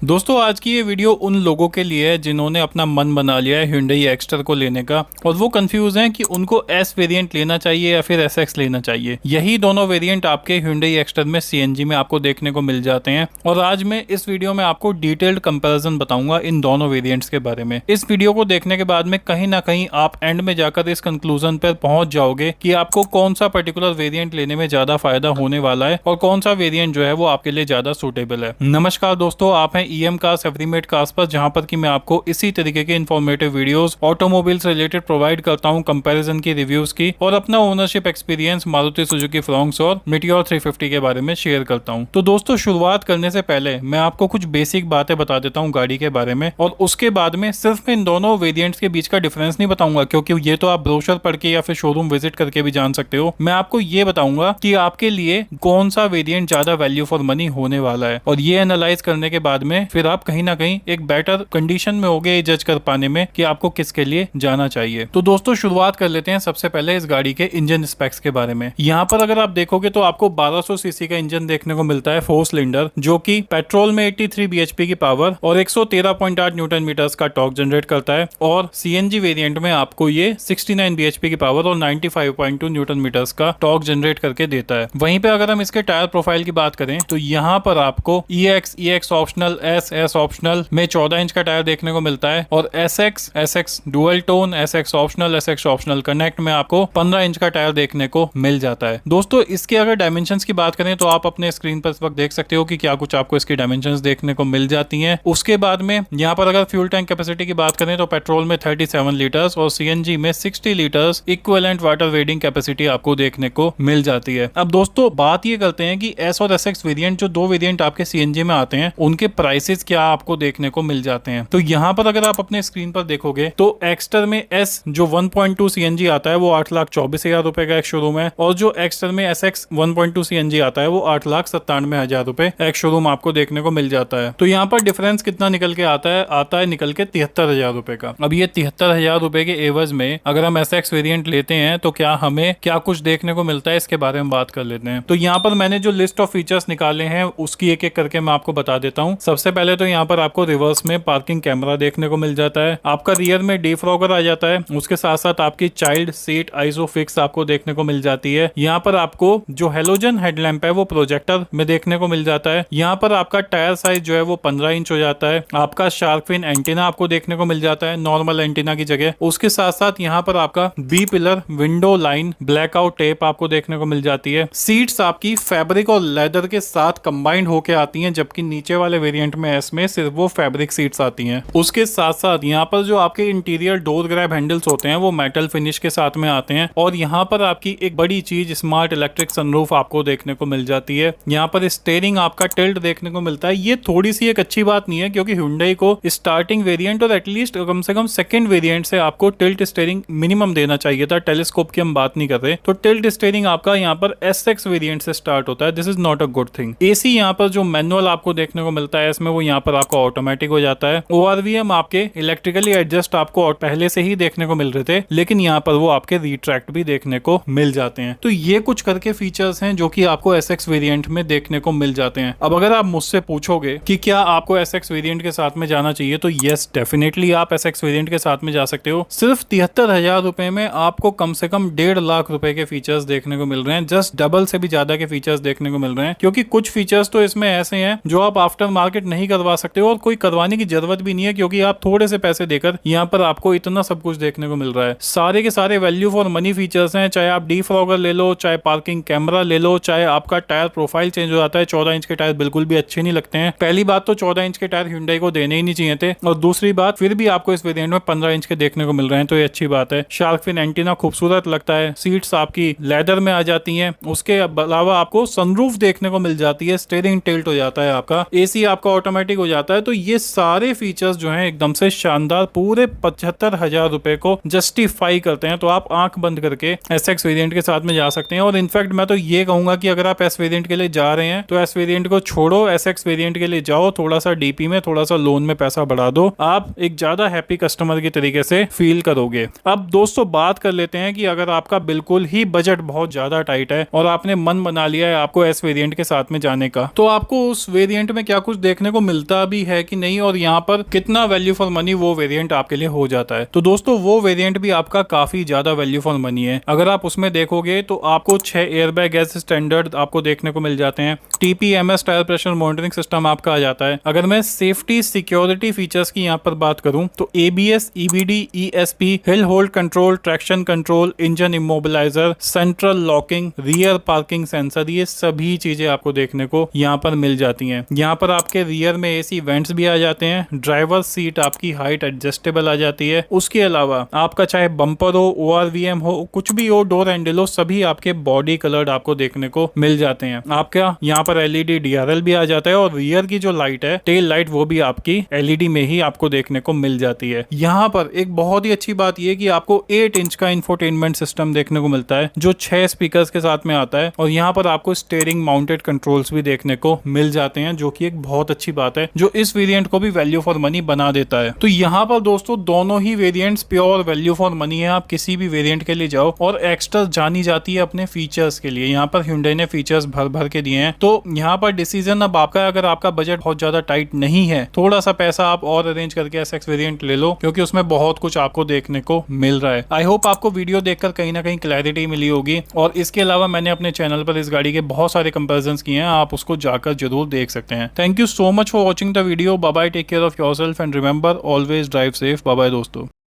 दोस्तों आज की ये वीडियो उन लोगों के लिए है जिन्होंने अपना मन बना लिया है Hyundai एक्स्टर को लेने का और वो कंफ्यूज हैं कि उनको एस वेरिएंट लेना चाहिए या फिर एस एक्स लेना चाहिए। यही दोनों वेरिएंट आपके Hyundai एक्स्टर में सीएनजी में आपको देखने को मिल जाते हैं और आज मैं इस वीडियो में आपको डिटेल्ड कंपैरिजन बताऊंगा इन दोनों वेरिएंट्स के बारे में। इस वीडियो को देखने के बाद में कहीं ना कहीं आप एंड में जाकर इस कंक्लूजन पर पहुंच जाओगे कि आपको कौन सा पर्टिकुलर वेरिएंट लेने में ज्यादा फायदा होने वाला है और कौन सा वेरिएंट जो है वो आपके लिए ज्यादा सूटेबल है। नमस्कार दोस्तों, आप हैं ईएम कार्स एवरीमेड कार्स पर, जहां पर कि मैं आपको इसी तरीके के informative videos automobiles related provide करता हूं, कंपैरिजन की, रिव्यूज की और अपना ownership experience Maruti Suzuki Fronx और मीटियोर 350 के बारे में शेयर करता हूं। तो दोस्तों शुरुआत करने से पहले मैं आपको कुछ बेसिक बातें बता देता हूं गाड़ी के बारे में और उसके बाद में सिर्फ इन दोनों वेरिएंट्स के बीच का डिफरेंस नहीं बताऊंगा क्योंकि ये तो आप ब्रोशर पढ़ के या फिर शोरूम विजिट करके भी जान सकते हो। मैं आपको ये बताऊंगा कि आपके लिए कौन सा वेरिएंट ज्यादा वैल्यू फॉर मनी होने वाला है और ये एनालाइज करने के बाद में फिर आप कहीं ना कहीं एक बेटर कंडीशन में होगे ये जज कर पाने में कि आपको किसके लिए जाना चाहिए। तो दोस्तों शुरुआत कर लेते हैं सबसे पहले इस गाड़ी के इंजन स्पेक्स के बारे में। यहाँ पर अगर आप देखोगे तो आपको 1200 सीसी का इंजन देखने को मिलता है 4 सिलेंडर, जो कि पेट्रोल में 83 bhp की पावर और 113.8 न्यूटन मीटर्स का टॉर्क जनरेट करता है और सीएनजी वेरिएंट में आपको ये 69 bhp की पावर और 95.2 न्यूटन मीटर्स का टॉर्क जनरेट करके देता है। वहीं पे अगर हम इसके टायर प्रोफाइल की बात करें तो यहाँ पर आपको EX ऑप्शनल, एस ऑप्शनल में 14 इंच का टायर देखने को मिलता है और SX dual tone, SX optional connect में आपको 15 इंच का टायर देखने को मिल जाता है। दोस्तों इसके अगर डायमेंशंस की बात करें तो आप अपने स्क्रीन पर इस वक्त देख सकते हो कि क्या कुछ आपको इसकी डायमेंशंस देखने को मिल जाती हैं। उसके बाद में यहाँ पर अगर फ्यूल टैंक कैपेसिटी की बात करें तो पेट्रोल में 37 लीटर्स और सीएनजी में 60 litres equivalent water wedding capacity आपको देखने को मिल जाती है। अब दोस्तों बात ये करते हैं कि एस और SX वेरिएंट, जो दो वेरिएंट आपके सीएनजी में आते हैं, उनके प्राइसेस क्या आपको देखने को मिल जाते हैं। तो यहाँ पर अगर आप अपने स्क्रीन पर देखोगे तो एक्स्टर में एस जो 1.2 सीएनजी आता है वो 8,24,000 रुपए का एक शोरूम है और जो एक्स्टर में SX 1.2 सीएनजी आता है वो 8,97,000 रुपए एक शोरूम आपको देखने को मिल जाता है। तो यहाँ पर डिफरेंस कितना निकल के आता है निकल के 73,000 रुपए का। अब ये 73,000 रुपए के एवज में अगर हम SX वेरिएंट लेते हैं तो क्या हमें क्या कुछ देखने को मिलता है, इसके बारे में बात कर लेते हैं। तो यहाँ पर मैंने जो लिस्ट ऑफ फीचर्स निकाले हैं उसकी एक एक करके मैं आपको बता देता हूँ। सबसे पहले तो यहाँ पर आपको रिवर्स में पार्किंग कैमरा देखने को मिल जाता है, आपका रियर में डिफ्रॉगर आ जाता है, उसके साथ साथ आपकी चाइल्ड सीट आइसोफिक्स आपको देखने को मिल जाती है। यहाँ पर आपको जो हेलोजन हेडलैम्प है वो प्रोजेक्टर में देखने को मिल जाता है। यहाँ पर आपका टायर साइज जो है वो 15 इंच हो जाता है। आपका शार्क फिन एंटीना आपको देखने को मिल जाता है नॉर्मल एंटीना की जगह। उसके साथ साथ यहाँ पर आपका B pillar window line blackout tape आपको देखने को मिल जाती है। सीट्स आपकी फैब्रिक और लेदर के साथ कंबाइंड होके आती हैं, जबकि नीचे वाले वेरिएंट में एस में सिर्फ वो फैब्रिक सीट्स आती हैं। उसके साथ साथ यहाँ पर जो आपके इंटीरियर डोर ग्रैब हैंडल्स होते हैं वो मेटल फिनिश के साथ में आते हैं और यहाँ पर आपकी एक बड़ी चीज स्मार्ट इलेक्ट्रिक सनरूफ आपको देखने को मिल जाती है। यहाँ पर स्टीयरिंग आपका टिल्ट देखने को मिलता है। ये थोड़ी सी एक अच्छी बात नहीं है क्योंकि Hyundai को स्टार्टिंग वेरिएंट और एटलीस्ट कम से कम सेकंड वेरिएंट से आपको टिल्ट स्टीयरिंग मिनिमम देना चाहिए था। टेलीस्कोप की हम बात नहीं कर रहे। तो टिल्ट स्टीयरिंग आपका यहाँ पर SX वेरिएंट से स्टार्ट होता है। This is not a good thing. AC यहाँ पर जो मैनुअल आपको देखने को मिलता है इसमें वो यहाँ पर आपको ऑटोमेटिक हो जाता है। ORVM आपके इलेक्ट्रिकली एडजस्ट आपको पहले से ही देखने को मिल रहे थे, लेकिन यहाँ पर वो आपके रिट्रैक्ट भी देखने को मिल जाते हैं। तो ये कुछ करके फीचर्स हैं जो कि आपको SX वेरिएंट में देखने को मिल जाते हैं। अब अगर आप मुझसे पूछोगे कि क्या आपको SX वेरिएंट के साथ में जाना चाहिए तो यस, डेफिनेटली आप SX वेरिएंट के साथ में जा सकते हो। सिर्फ 73,000 रुपए में आपको कम से कम 1.5 लाख रुपए के फीचर्स देखने को मिल रहे हैं। जस्ट डबल से भी ज्यादा के फीचर्स देखने को मिल रहे हैं क्योंकि कुछ फीचर्स तो इसमें ऐसे हैं जो आप आफ्टर मार्केट नहीं करवा सकते हो और कोई करवाने की जरूरत भी नहीं है क्योंकि आप थोड़े से पैसे देकर यहाँ पर आपको इतना सब कुछ देखने को मिल रहा है। सारे के सारे वैल्यू फॉर मनी फीचर्स हैं, चाहे आप डीफ्रॉगर ले लो, चाहे पार्किंग कैमरा ले लो, चाहे आपका टायर प्रोफाइल चेंज हो जाता है। 14 इंच के टायर बिल्कुल भी अच्छे नहीं लगते हैं। पहली बात तो 14 इंच के टायर Hyundai को देने ही नहीं चाहिए थे और दूसरी बात फिर भी आपको इस वेरिएंट में 15 इंच के देखने को मिल रहे हैं तो ये अच्छी बात है। शार्क फिन एंटीना खूबसूरत लगता है, सीट्स आपकी लेदर में आ जाती हैं। उसके अलावा आपको सनरूफ देखने को मिल जाती है, स्टीयरिंग टिल्ट हो जाता है आपका, एसी आपका ऑटोमेटिक हो जाता है। तो ये सारे फीचर्स जो हैं एकदम से शानदार पूरे 75,000 रुपए को जस्टिफाई करते हैं। तो आप आंख बंद करके SX वेरिएंट के साथ में जा सकते हैं और इनफैक्ट मैं तो ये कहूंगा कि अगर आप S वेरिएंट के लिए जा रहे हैं तो S वेरिएंट को छोड़ो, SX वेरिएंट के लिए जाओ, थोड़ा सा डीपी में थोड़ा सा लोन में पैसा बढ़ा दो, आप एक ज्यादा हैप्पी कस्टमर की तरीके से फील करोगे। अब दोस्तों बात कर लेते हैं कि अगर आपका बिल्कुल ही बजट बहुत ज्यादा टाइट है और आपने मन बना लिया है आपको S वेरिएंट के साथ में जाने का, तो आपको उस वेरिएंट में क्या कुछ देखने देखने को मिलता भी है कि नहीं, और यहाँ पर कितना वैल्यू फॉर मनी वो वेरिएंट आपके लिए हो जाता है। तो दोस्तों वो वेरिएंट भी आपका काफी ज्यादा वैल्यू फॉर मनी है। अगर आप उसमें देखोगे तो आपको 6 एयरबैग एज स्टैंडर्ड आपको देखने को मिल जाते हैं। TPMS tyre pressure monitoring system आपका आ जाता है। अगर मैं सेफ्टी सिक्योरिटी फीचर्स की यहाँ पर बात करूं तो ABS, EBD, ESP, hill hold control, traction control, engine immobiliser, central locking, rear parking sensor, ये सभी चीजें आपको देखने को यहाँ पर मिल जाती हैं। यहाँ पर आपके रियर में AC वेंट्स भी आ जाते हैं। ड्राइवर सीट आपकी हाइट एडजस्टेबल आ जाती है। उसके अलावा आपका चाहे बम्पर हो, ORVM हो, कुछ भी हो, डोर हैंडल हो, सभी आपके बॉडी कलर्ड आपको देखने को मिल जाते हैं। आपका यहाँ पर LED DRL भी आ जाता है, और रियर की जो लाइट है, टेल लाइट, वो भी आपकी LED में ही आपको देखने को मिल जाती है। यहाँ पर एक बहुत ही अच्छी बात यह कि आपको 8 इंच का इंफोटेनमेंट सिस्टम देखने को मिलता है, जो 6 स्पीकर्स के साथ में आता है, और यहाँ पर आपको स्टीयरिंग माउंटेड कंट्रोल्स भी देखने को मिल जाते हैं, जो कि एक बहुत अच्छी बात है, जो इस वेरिएंट को भी वैल्यू फॉर मनी बना देता है। तो यहाँ पर दोस्तों दोनों ही variants pure value for money है। आप किसी भी वेरिएंट के लिए जाओ, और एक्स्ट्रा जानी जाती है अपने फीचर्स के लिए। यहाँ पर Hyundai ने फीचर्स भर भर के दिए हैं। तो यहाँ पर डिसीजन अब आपका, अगर आपका बजट बहुत ज्यादा टाइट नहीं है, थोड़ा सा पैसा आप और अरेंज करके SX वेरिएंट ले लो, क्योंकि उसमें बहुत कुछ आपको देखने को मिल रहा है। आई होप आपको वीडियो देखकर कहीं ना कहीं क्लैरिटी मिली होगी, और इसके अलावा मैंने अपने चैनल पर इस गाड़ी के बहुत सारे कंपैरिजंस किए हैं, आप उसको जाकर जरूर देख सकते हैं। Thank you so much for watching the video. Bye bye, take care of yourself and remember always drive safe. Bye bye दोस्तों।